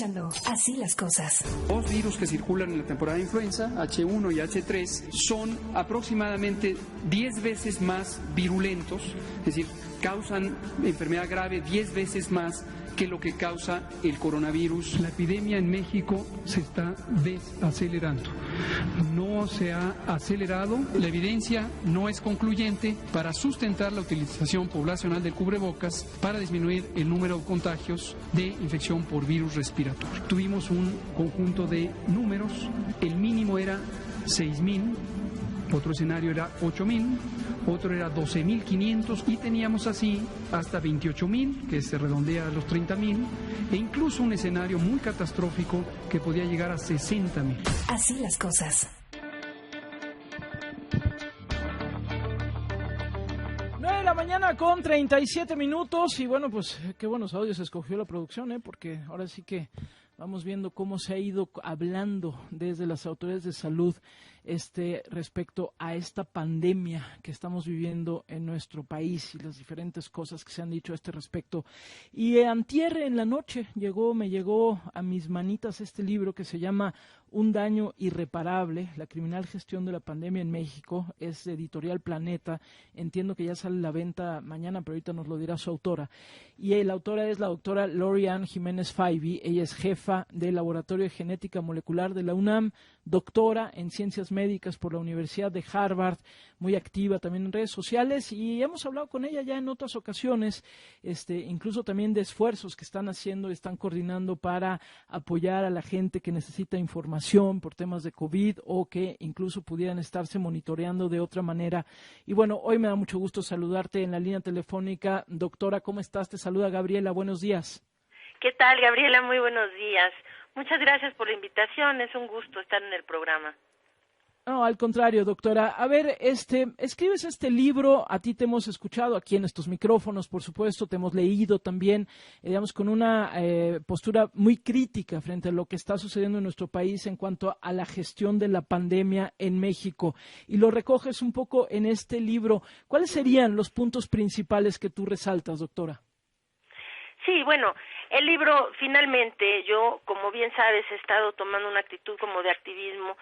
escuchando Así las Cosas. Dos virus que circulan en la temporada de influenza, H1 y H3, son aproximadamente 10 veces más virulentos, es decir, causan enfermedad grave 10 veces más que lo que causa el coronavirus. La epidemia en México se está desacelerando. No se ha acelerado. La evidencia no es concluyente para sustentar la utilización poblacional del cubrebocas para disminuir el número de contagios de infección por virus respiratorio. Tuvimos un conjunto de números. El mínimo era 6,000. Otro escenario era 8,000, otro era 12,500 y teníamos así hasta 28,000, que se redondea a los 30,000, e incluso un escenario muy catastrófico que podía llegar a 60,000. Así las cosas. 9 de la mañana con 37 minutos y bueno, pues qué buenos audios escogió la producción, porque ahora sí que vamos viendo cómo se ha ido hablando desde las autoridades de salud respecto a esta pandemia que estamos viviendo en nuestro país y las diferentes cosas que se han dicho a este respecto. Y antier en la noche me llegó a mis manitas este libro que se llama Un daño irreparable, la criminal gestión de la pandemia en México. Es de Editorial Planeta. Entiendo que ya sale a la venta mañana, pero ahorita nos lo dirá su autora. Y la autora es la doctora Lori-Ann Jiménez Faibi. Ella es jefa del Laboratorio de Genética Molecular de la UNAM, doctora en Ciencias Médicas por la Universidad de Harvard, muy activa también en redes sociales, y hemos hablado con ella ya en otras ocasiones, incluso también de esfuerzos que están haciendo, están coordinando para apoyar a la gente que necesita información por temas de COVID o que incluso pudieran estarse monitoreando de otra manera. Y bueno, hoy me da mucho gusto saludarte en la línea telefónica. Doctora, ¿cómo estás? Te saluda Gabriela, buenos días. ¿Qué tal, Gabriela? Muy buenos días. Muchas gracias por la invitación, es un gusto estar en el programa. No, al contrario, doctora. A ver, escribes este libro, a ti te hemos escuchado aquí en estos micrófonos, por supuesto, te hemos leído también, digamos, con una postura muy crítica frente a lo que está sucediendo en nuestro país en cuanto a la gestión de la pandemia en México. Y lo recoges un poco en este libro. ¿Cuáles serían los puntos principales que tú resaltas, doctora? Sí, bueno, el libro, finalmente, yo, como bien sabes, he estado tomando una actitud como de activismo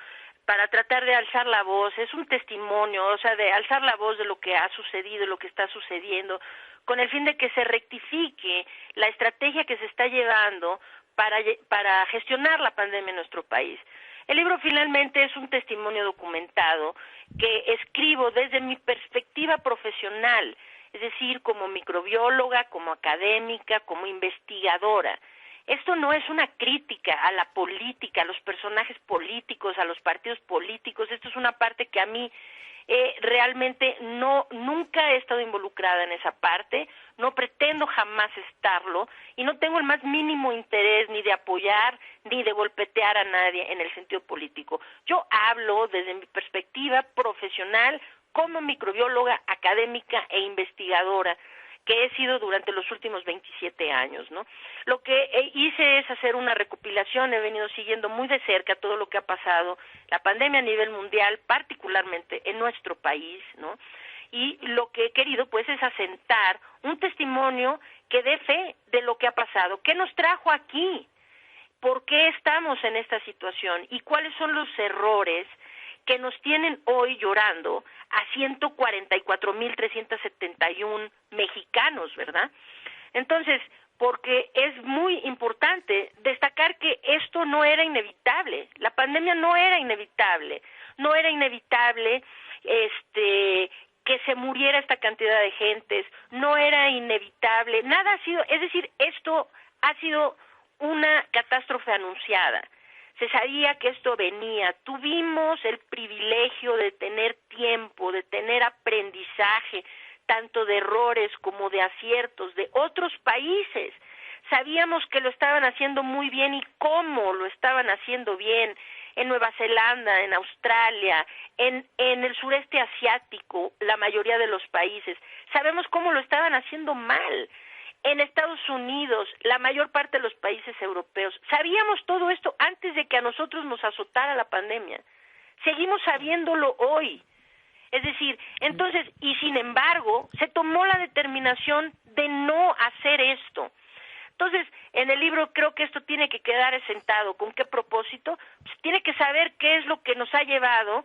para tratar de alzar la voz. Es un testimonio, o sea, de alzar la voz de lo que ha sucedido, lo que está sucediendo, con el fin de que se rectifique la estrategia que se está llevando para gestionar la pandemia en nuestro país. El libro finalmente es un testimonio documentado que escribo desde mi perspectiva profesional, es decir, como microbióloga, como académica, como investigadora. Esto no es una crítica a la política, a los personajes políticos, a los partidos políticos. Esto es una parte que a mí realmente nunca he estado involucrada en esa parte, no pretendo jamás estarlo y no tengo el más mínimo interés ni de apoyar ni de golpetear a nadie en el sentido político. Yo hablo desde mi perspectiva profesional como microbióloga, académica e investigadora, que he sido durante los últimos 27 años, ¿no? Lo que hice es hacer una recopilación, he venido siguiendo muy de cerca todo lo que ha pasado, la pandemia a nivel mundial, particularmente en nuestro país, ¿no? Y lo que he querido, pues, es asentar un testimonio que dé fe de lo que ha pasado. ¿Qué nos trajo aquí? ¿Por qué estamos en esta situación? ¿Y cuáles son los errores que nos tienen hoy llorando a 144,371 mexicanos, ¿verdad? Entonces, porque es muy importante destacar que esto no era inevitable, la pandemia no era inevitable que se muriera esta cantidad de gentes, no era inevitable, nada ha sido, es decir, esto ha sido una catástrofe anunciada. Se sabía que esto venía, tuvimos el privilegio de tener tiempo, de tener aprendizaje, tanto de errores como de aciertos de otros países. Sabíamos que lo estaban haciendo muy bien y cómo lo estaban haciendo bien en Nueva Zelanda, en Australia, en el sureste asiático, la mayoría de los países. Sabemos cómo lo estaban haciendo mal. En Estados Unidos, la mayor parte de los países europeos. Sabíamos todo esto antes de que a nosotros nos azotara la pandemia. Seguimos sabiéndolo hoy. Es decir, entonces, y sin embargo, se tomó la determinación de no hacer esto. Entonces, en el libro creo que esto tiene que quedar asentado. ¿Con qué propósito? Pues tiene que saber qué es lo que nos ha llevado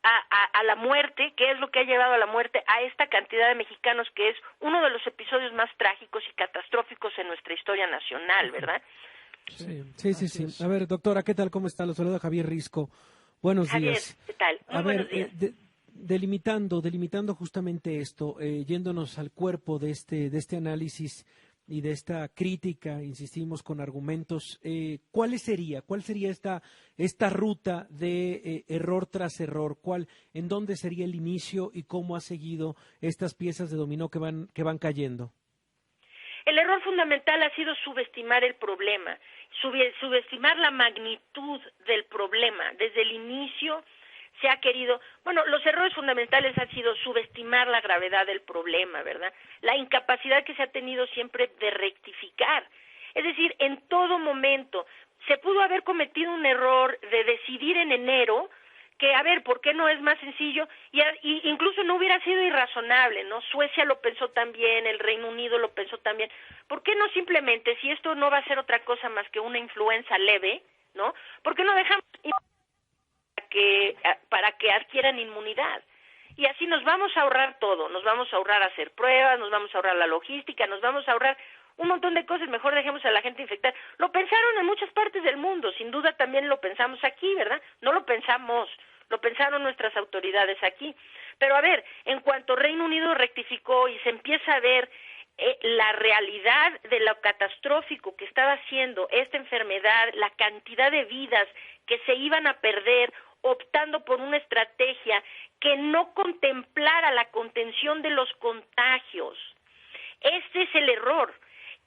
a la muerte, qué es lo que ha llevado a la muerte a esta cantidad de mexicanos, que es uno de los episodios más trágicos y catastróficos en nuestra historia nacional, ¿verdad? Sí. A ver, doctora, ¿qué tal? ¿Cómo está? Lo saluda Javier Risco. Buenos Javier, días. ¿qué tal? Muy buenos días. Delimitando justamente esto, yéndonos al cuerpo de este análisis y de esta crítica, insistimos con argumentos, ¿cuál sería esta ruta de error tras error? ¿En dónde sería el inicio y cómo ha seguido estas piezas de dominó que van cayendo? El error fundamental ha sido subestimar el problema, subestimar la magnitud del problema. Desde el inicio se ha querido, los errores fundamentales han sido subestimar la gravedad del problema, ¿verdad? La incapacidad que se ha tenido siempre de rectificar. Es decir, en todo momento se pudo haber cometido un error de decidir en enero que, ¿por qué no es más sencillo? Y incluso no hubiera sido irrazonable, ¿no? Suecia lo pensó también, el Reino Unido lo pensó también. ¿Por qué no simplemente, si esto no va a ser otra cosa más que una influenza leve, ¿no? ¿Por qué no dejamos para que adquieran inmunidad? Y así nos vamos a ahorrar todo, nos vamos a ahorrar hacer pruebas, nos vamos a ahorrar la logística, nos vamos a ahorrar un montón de cosas. Mejor dejemos a la gente infectar. Lo pensaron en muchas partes del mundo, sin duda también lo pensamos aquí, ¿verdad? No lo pensamos, lo pensaron nuestras autoridades aquí. Pero en cuanto Reino Unido rectificó y se empieza a ver la realidad de lo catastrófico que estaba haciendo esta enfermedad, la cantidad de vidas que se iban a perder optando por una estrategia que no contemplara la contención de los contagios. Este es el error,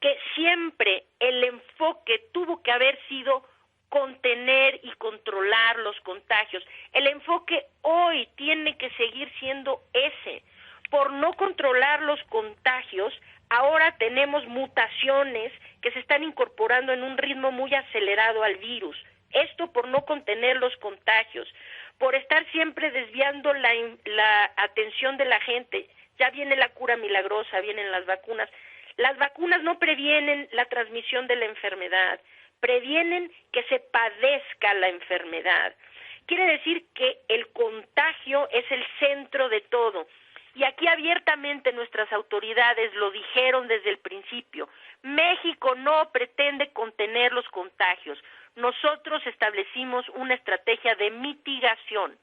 que siempre el enfoque tuvo que haber sido contener y controlar los contagios. El enfoque hoy tiene que seguir siendo ese. Por no controlar los contagios, ahora tenemos mutaciones que se están incorporando en un ritmo muy acelerado al virus. Esto por no contener los contagios, por estar siempre desviando la atención de la gente. Ya viene la cura milagrosa, vienen las vacunas. Las vacunas no previenen la transmisión de la enfermedad, previenen que se padezca la enfermedad. Quiere decir que el contagio es el centro de todo. Y aquí abiertamente nuestras autoridades lo dijeron desde el principio. México no pretende contener los contagios. Nosotros establecimos una estrategia de mitigación.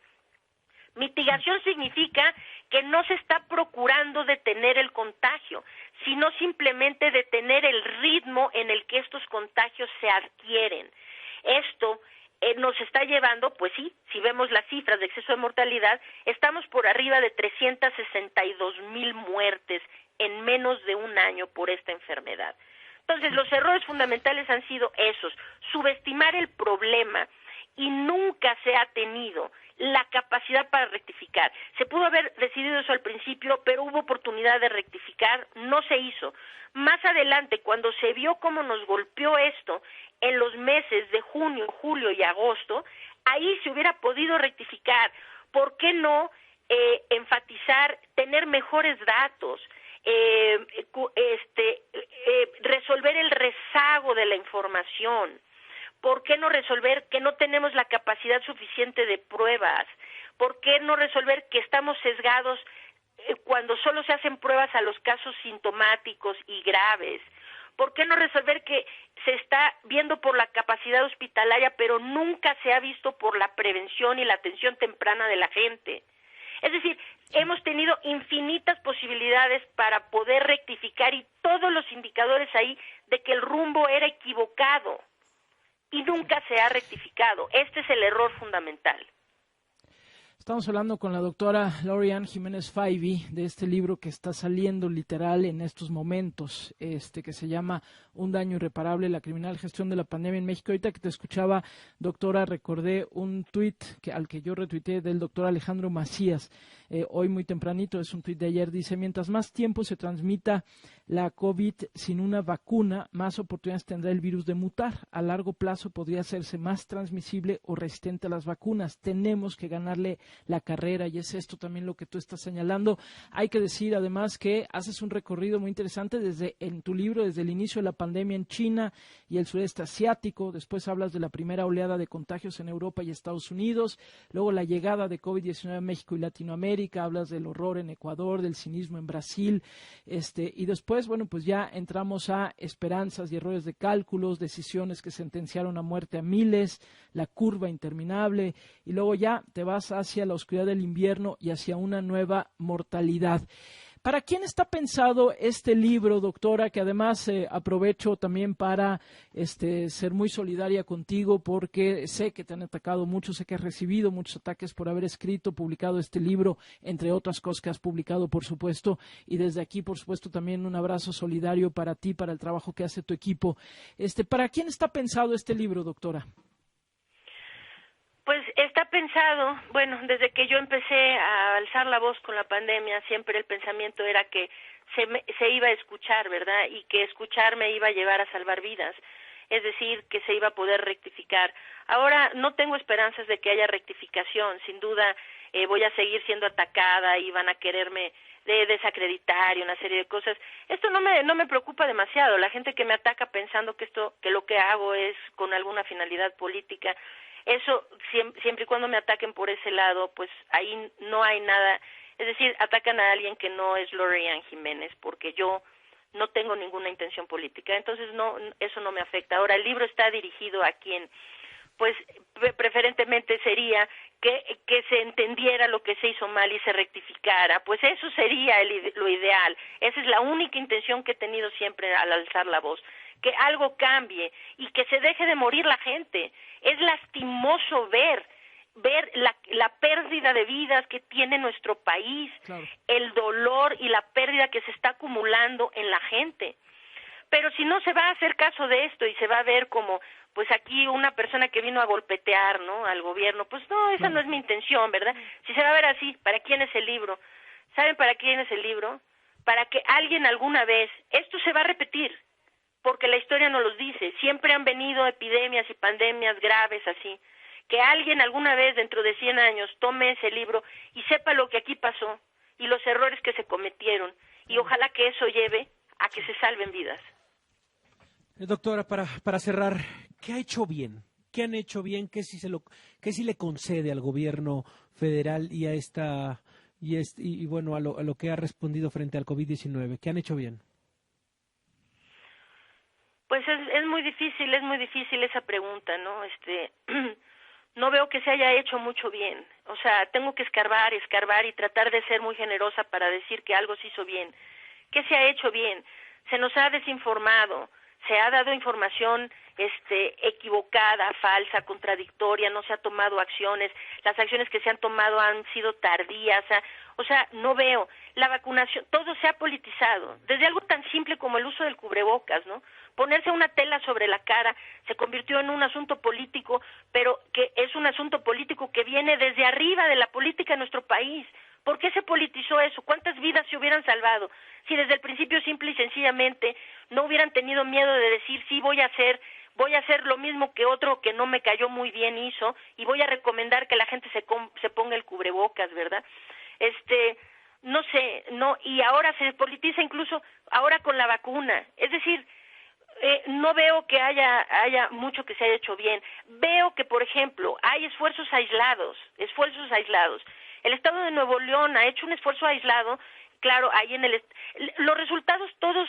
Mitigación significa que no se está procurando detener el contagio, sino simplemente detener el ritmo en el que estos contagios se adquieren. Esto nos está llevando, pues sí, si vemos las cifras de exceso de mortalidad, estamos por arriba de 362,000 muertes en menos de un año por esta enfermedad. Entonces, los errores fundamentales han sido esos, subestimar el problema, y nunca se ha tenido la capacidad para rectificar. Se pudo haber decidido eso al principio, pero hubo oportunidad de rectificar, no se hizo. Más adelante, cuando se vio cómo nos golpeó esto en los meses de junio, julio y agosto, ahí se hubiera podido rectificar. ¿Por qué no enfatizar, tener mejores datos, resolver el rezago de la información? ¿Por qué no resolver que no tenemos la capacidad suficiente de pruebas? ¿Por qué no resolver que estamos sesgados cuando solo se hacen pruebas a los casos sintomáticos y graves? ¿Por qué no resolver que se está viendo por la capacidad hospitalaria, pero nunca se ha visto por la prevención y la atención temprana de la gente? Es decir, hemos tenido infinitas posibilidades para poder rectificar y todos los indicadores ahí de que el rumbo era equivocado. Y nunca se ha rectificado. Este es el error fundamental. Estamos hablando con la doctora Lori-Ann Jiménez Faibi de este libro que está saliendo literal en estos momentos, que se llama Un daño irreparable, la criminal gestión de la pandemia en México. Ahorita que te escuchaba, doctora, recordé un tuit al que yo retuiteé del doctor Alejandro Macías, hoy muy tempranito, es un tuit de ayer, dice: mientras más tiempo se transmita la COVID sin una vacuna, más oportunidades tendrá el virus de mutar. A largo plazo podría hacerse más transmisible o resistente a las vacunas. Tenemos que ganarle la carrera, y es esto también lo que tú estás señalando. Hay que decir además que haces un recorrido muy interesante en tu libro, desde el inicio de la pandemia en China y el sudeste asiático. Después hablas de la primera oleada de contagios en Europa y Estados Unidos, luego la llegada de COVID-19 a México y Latinoamérica, hablas del horror en Ecuador, del cinismo en Brasil, y después, bueno, pues ya entramos a esperanzas y errores de cálculos, decisiones que sentenciaron a muerte a miles, la curva interminable, y luego ya te vas hacia la oscuridad del invierno y hacia una nueva mortalidad. ¿Para quién está pensado este libro, doctora? Que además aprovecho también para ser muy solidaria contigo, porque sé que te han atacado mucho, sé que has recibido muchos ataques por haber publicado este libro, entre otras cosas que has publicado, por supuesto, y desde aquí, por supuesto, también un abrazo solidario para ti, para el trabajo que hace tu equipo. ¿Para quién está pensado este libro, doctora? Pues está pensado, bueno, desde que yo empecé a alzar la voz con la pandemia, siempre el pensamiento era que se iba a escuchar, ¿verdad? Y que escuchar me iba a llevar a salvar vidas, es decir, que se iba a poder rectificar. Ahora no tengo esperanzas de que haya rectificación, sin duda voy a seguir siendo atacada y van a quererme desacreditar y una serie de cosas. Esto no me preocupa demasiado. La gente que me ataca pensando que lo que hago es con alguna finalidad política, eso siempre y cuando me ataquen por ese lado, pues ahí no hay nada. Es decir, atacan a alguien que no es Lorian Jiménez, porque yo no tengo ninguna intención política. Entonces eso no me afecta. Ahora, el libro está dirigido a quien, pues preferentemente sería que se entendiera lo que se hizo mal y se rectificara. Pues eso sería lo ideal. Esa es la única intención que he tenido siempre al alzar la voz, que algo cambie y que se deje de morir la gente. Es lastimoso ver la pérdida de vidas que tiene nuestro país, claro, el dolor y la pérdida que se está acumulando en la gente. Pero si no se va a hacer caso de esto y se va a ver como, pues aquí una persona que vino a golpetear, ¿no?, al gobierno, pues no, esa no es mi intención, ¿verdad? Si se va a ver así, ¿para quién es el libro? ¿Saben para quién es el libro? Para que alguien alguna vez, esto se va a repetir, porque la historia nos los dice, siempre han venido epidemias y pandemias graves así, que alguien alguna vez dentro de 100 años tome ese libro y sepa lo que aquí pasó y los errores que se cometieron, y ojalá que eso lleve a que se salven vidas. Doctora, para cerrar, ¿qué ha hecho bien? ¿Qué han hecho bien? ¿Qué sí le concede al gobierno federal y a bueno, a lo que ha respondido frente al COVID-19? ¿Qué han hecho bien? Pues es muy difícil esa pregunta, ¿no? No veo que se haya hecho mucho bien. O sea, tengo que escarbar y tratar de ser muy generosa para decir que algo se hizo bien. ¿Qué se ha hecho bien? Se nos ha desinformado, se ha dado información equivocada, falsa, contradictoria, no se ha tomado acciones, las acciones que se han tomado han sido tardías, o sea, no veo. La vacunación, todo se ha politizado, desde algo tan simple como el uso del cubrebocas, ¿no? Ponerse una tela sobre la cara se convirtió en un asunto político, pero que es un asunto político que viene desde arriba de la política de nuestro país. ¿Por qué se politizó eso? ¿Cuántas vidas se hubieran salvado si desde el principio simple y sencillamente no hubieran tenido miedo de decir sí, voy a hacer lo mismo que otro que no me cayó muy bien hizo y voy a recomendar que la gente se ponga el cubrebocas, ¿verdad? No sé, y ahora se politiza incluso ahora con la vacuna. Es decir, no veo que haya mucho que se haya hecho bien. Veo que, por ejemplo, hay esfuerzos aislados. El Estado de Nuevo León ha hecho un esfuerzo aislado, claro, ahí los resultados todos,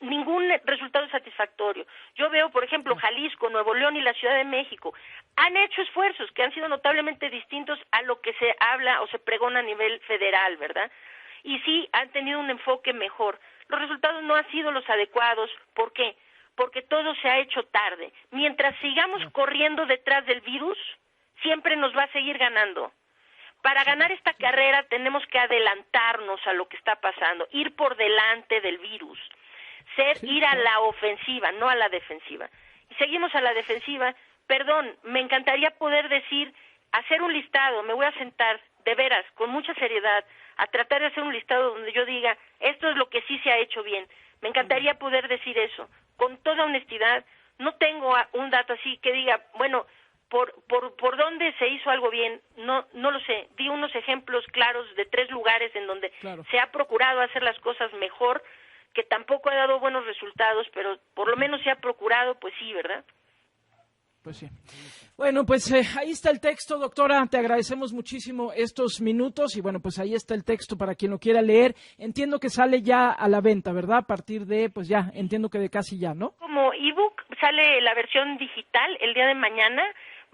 ningún resultado satisfactorio. Yo veo, por ejemplo, Jalisco, Nuevo León y la Ciudad de México han hecho esfuerzos que han sido notablemente distintos a lo que se habla o se pregona a nivel federal, ¿verdad? Y sí han tenido un enfoque mejor. Los resultados no han sido los adecuados. ¿Por qué? Porque todo se ha hecho tarde. Mientras sigamos corriendo detrás del virus, siempre nos va a seguir ganando. Para ganar esta carrera tenemos que adelantarnos a lo que está pasando, ir por delante del virus, ir a la ofensiva, no a la defensiva. Y seguimos a la defensiva. Perdón, me encantaría poder hacer un listado, me voy a sentar, de veras, con mucha seriedad, a tratar de hacer un listado donde yo diga, esto es lo que sí se ha hecho bien. Me encantaría poder decir eso, con toda honestidad. No tengo un dato así que diga, bueno, por dónde se hizo algo bien, no lo sé. Di unos ejemplos claros de 3 lugares en donde se ha procurado hacer las cosas mejor, que tampoco ha dado buenos resultados, pero por lo menos se ha procurado, pues sí, ¿verdad? Pues sí. Bueno, pues ahí está el texto, doctora. Te agradecemos muchísimo estos minutos y bueno, pues ahí está el texto para quien lo quiera leer. Entiendo que sale ya a la venta, ¿verdad? A partir de, pues ya, entiendo que de casi ya, ¿no? Como ebook sale la versión digital el día de mañana.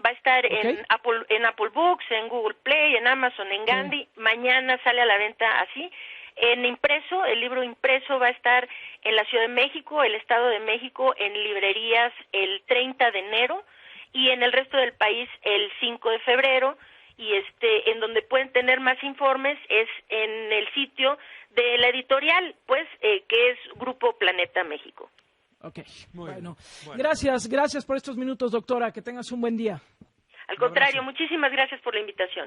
Va a estar en Apple Books, en Google Play, en Amazon, en Gandhi. Mañana sale a la venta así. En impreso, el libro impreso va a estar en la Ciudad de México, el Estado de México, en librerías el 30 de enero y en el resto del país el 5 de febrero. Y en donde pueden tener más informes es en el sitio de la editorial, pues, que es Grupo Planeta México. Ok, bueno. Gracias por estos minutos, doctora. Que tengas un buen día. Al contrario, muchísimas gracias por la invitación.